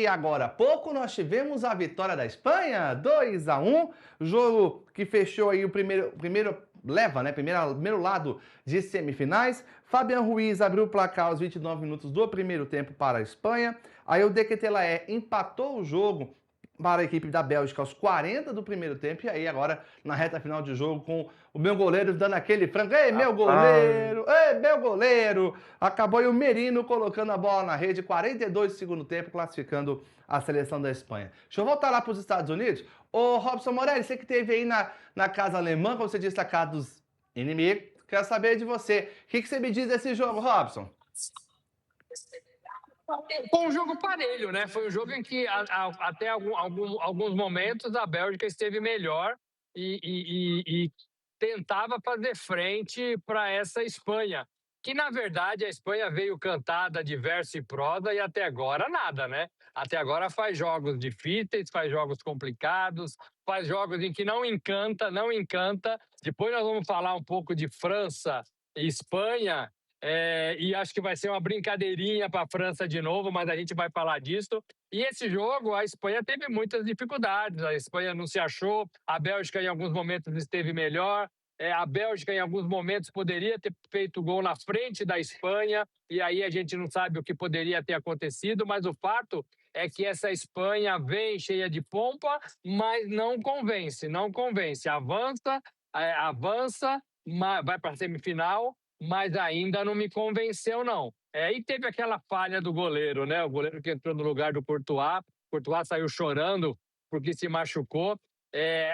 E agora há pouco nós tivemos a vitória da Espanha, 2-1, jogo que fechou aí o primeiro leva, né? Primeiro lado de semifinais. Fabian Ruiz abriu o placar aos 29 minutos do primeiro tempo para a Espanha. Aí o De Ketelaere empatou o jogo para a equipe da Bélgica aos 40 do primeiro tempo. E aí agora na reta final de jogo com o meu goleiro dando aquele frango. Ei, meu goleiro! Ei, meu goleiro! Acabou aí o Merino colocando a bola na rede, 42 do segundo tempo, classificando a seleção da Espanha. Deixa eu voltar lá para os Estados Unidos. Ô, Robson Morelli, você que esteve aí na casa alemã, como você disse, a casa dos inimigos, quero saber de você. O que você me diz desse jogo, Robson? Foi um jogo parelho, né? Foi um jogo em que até alguns momentos a Bélgica esteve melhor e tentava fazer frente para essa Espanha, que na verdade a Espanha veio cantada de verso e prosa e até agora nada, né? Até agora faz jogos difíceis, faz jogos complicados, faz jogos em que não encanta, não encanta. Depois nós vamos falar um pouco de França e Espanha. E acho que vai ser uma brincadeirinha para a França de novo, mas a gente vai falar disso. E esse jogo, a Espanha teve muitas dificuldades. A Espanha não se achou, a Bélgica em alguns momentos esteve melhor. A Bélgica em alguns momentos poderia ter feito gol na frente da Espanha, e aí a gente não sabe o que poderia ter acontecido, mas o fato é que essa Espanha vem cheia de pompa, mas não convence, não convence. Avança, vai para a semifinal, mas ainda não me convenceu, não. E teve aquela falha do goleiro, né? O goleiro que entrou no lugar do Courtois. Courtois saiu chorando porque se machucou.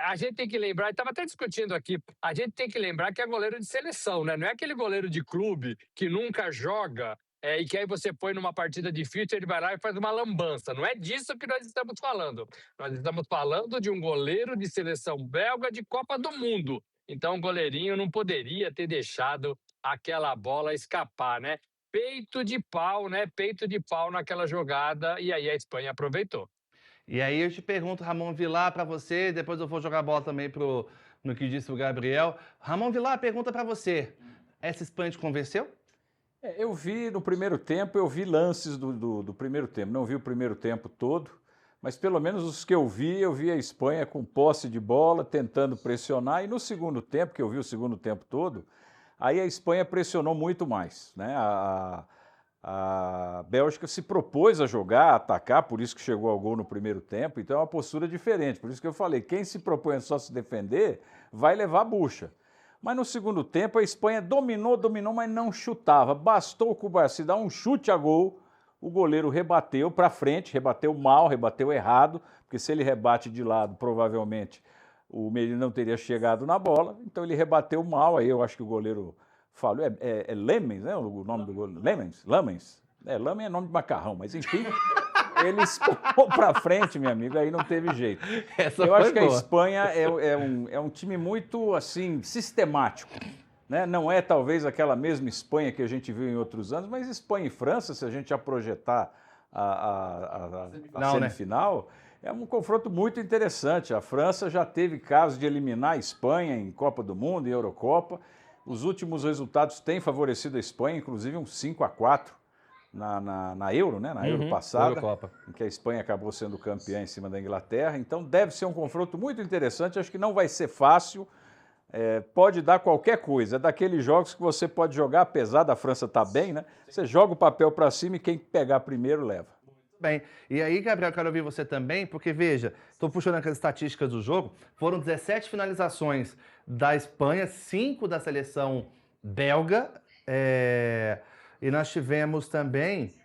A gente tem que lembrar, estava até discutindo aqui, a gente tem que lembrar que é goleiro de seleção, né? Não é aquele goleiro de clube que nunca joga e que aí você põe numa partida difícil, ele vai lá e faz uma lambança. Não é disso que nós estamos falando. Nós estamos falando de um goleiro de seleção belga de Copa do Mundo. Então o goleirinho não poderia ter deixado aquela bola escapar, né? Peito de pau, né? Peito de pau naquela jogada, e aí a Espanha aproveitou. E aí eu te pergunto, Ramon Vilar, para você, depois eu vou jogar a bola também no que disse o Gabriel. Ramon Vilar, pergunta para você, essa Espanha te convenceu? Eu vi no primeiro tempo, eu vi lances do primeiro tempo, não vi o primeiro tempo todo, mas pelo menos os que eu vi a Espanha com posse de bola, tentando pressionar, e no segundo tempo, que eu vi o segundo tempo todo, aí a Espanha pressionou muito mais, né? A Bélgica se propôs a jogar, a atacar, por isso que chegou ao gol no primeiro tempo, então é uma postura diferente, por isso que eu falei, quem se propõe a só se defender, vai levar bucha. Mas no segundo tempo a Espanha dominou, mas não chutava. Bastou o Cubarsí dar um chute a gol, o goleiro rebateu para frente, rebateu mal, rebateu errado, porque se ele rebate de lado, provavelmente o Merino não teria chegado na bola, então ele rebateu mal, aí eu acho que o goleiro falou, é Lemens, né, o nome do goleiro? Lemens? Lamens é nome de macarrão, mas enfim... Ele espalhou para frente, meu amigo, aí não teve jeito. Eu acho que a Espanha é um time muito, assim, sistemático. Né? Não é, talvez, aquela mesma Espanha que a gente viu em outros anos, mas Espanha e França, se a gente já projetar a semifinal, é um confronto muito interessante. A França já teve casos de eliminar a Espanha em Copa do Mundo e Eurocopa. Os últimos resultados têm favorecido a Espanha, inclusive um 5-4. Na Euro, né? Na Euro passada, Eurocopa, em que a Espanha acabou sendo campeã em cima da Inglaterra. Então deve ser um confronto muito interessante, acho que não vai ser fácil, pode dar qualquer coisa. É daqueles jogos que você pode jogar, apesar da França estar bem, né? Você joga o papel para cima e quem pegar primeiro leva. Bem, e aí, Gabriel, quero ouvir você também, porque veja, estou puxando aqui as estatísticas do jogo, foram 17 finalizações da Espanha, 5 da seleção belga, e nós tivemos também,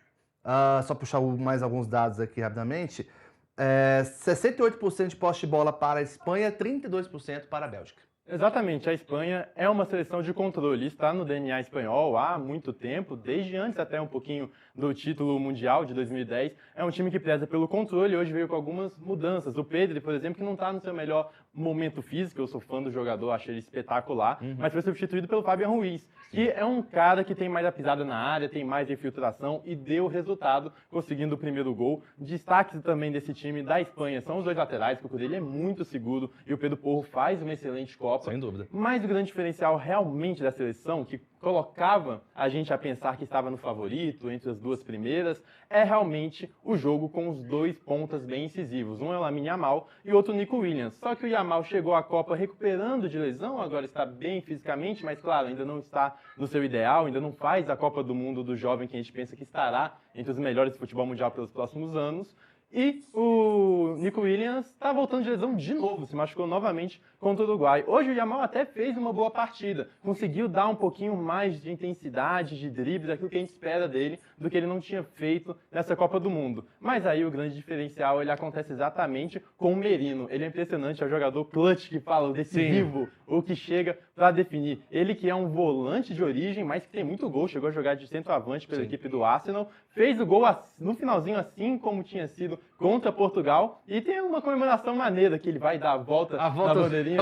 só puxar mais alguns dados aqui rapidamente, 68% de posse de bola para a Espanha, 32% para a Bélgica. Exatamente, a Espanha é uma seleção de controle, está no DNA espanhol há muito tempo, desde antes até um pouquinho do título mundial de 2010. É um time que preza pelo controle e hoje veio com algumas mudanças. O Pedri, por exemplo, que não está no seu melhor momento físico, eu sou fã do jogador, achei ele espetacular, mas foi substituído pelo Fabian Ruiz, que é um cara que tem mais a pisada na área, tem mais infiltração e deu resultado conseguindo o primeiro gol. Destaques também desse time da Espanha são os dois laterais, que o dele é muito seguro e o Pedro Porro faz uma excelente Copa. Copa. Sem dúvida. Mas o grande diferencial realmente da seleção, que colocava a gente a pensar que estava no favorito, entre as duas primeiras, é realmente o jogo com os dois pontas bem incisivos. Um é o Lamine Yamal e o outro o Nico Williams. Só que o Yamal chegou à Copa recuperando de lesão, agora está bem fisicamente, mas claro, ainda não está no seu ideal, ainda não faz a Copa do Mundo do jovem que a gente pensa que estará entre os melhores do futebol mundial pelos próximos anos. E o Nico Williams está voltando de lesão de novo, se machucou novamente contra o Uruguai. Hoje o Yamal até fez uma boa partida, conseguiu dar um pouquinho mais de intensidade, de drible, daquilo que a gente espera dele, do que ele não tinha feito nessa Copa do Mundo. Mas aí o grande diferencial ele acontece exatamente com o Merino. Ele é impressionante, é o jogador clutch que fala, o decisivo, o que chega para definir. Ele que é um volante de origem, mas que tem muito gol, chegou a jogar de centroavante pela equipe do Arsenal, fez o gol no finalzinho assim como tinha sido contra Portugal, e tem uma comemoração maneira que ele vai dar a volta na bandeirinha.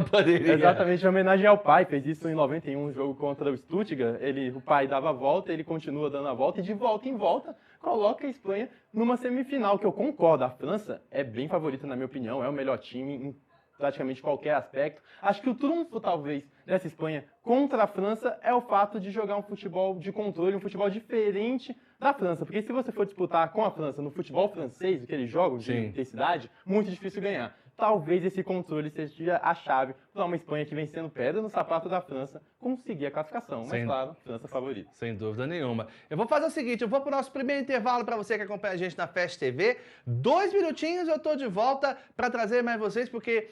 Exatamente, em homenagem ao pai, fez isso em 91, um jogo contra o Stuttgart, o pai dava a volta, ele continua dando a volta, e de volta em volta coloca a Espanha numa semifinal, que eu concordo, a França é bem favorita na minha opinião, é o melhor time em praticamente qualquer aspecto. Acho que o trunfo, talvez, dessa Espanha contra a França é o fato de jogar um futebol de controle, um futebol diferente da França. Porque se você for disputar com a França no futebol francês, aqueles jogos de intensidade, muito difícil ganhar. Talvez esse controle seja a chave para uma Espanha que vem sendo pedra no sapato da França conseguir a classificação. Mas, claro, França favorita. Sem dúvida nenhuma. Eu vou fazer o seguinte, eu vou para o nosso primeiro intervalo para você que acompanha a gente na Fast TV. 2 minutinhos eu estou de volta para trazer mais vocês, porque...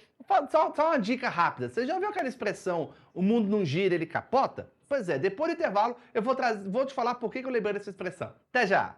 Só uma dica rápida. Você já ouviu aquela expressão, o mundo não gira, ele capota? Pois é, depois do intervalo eu vou te falar por que eu lembrei dessa expressão. Até já!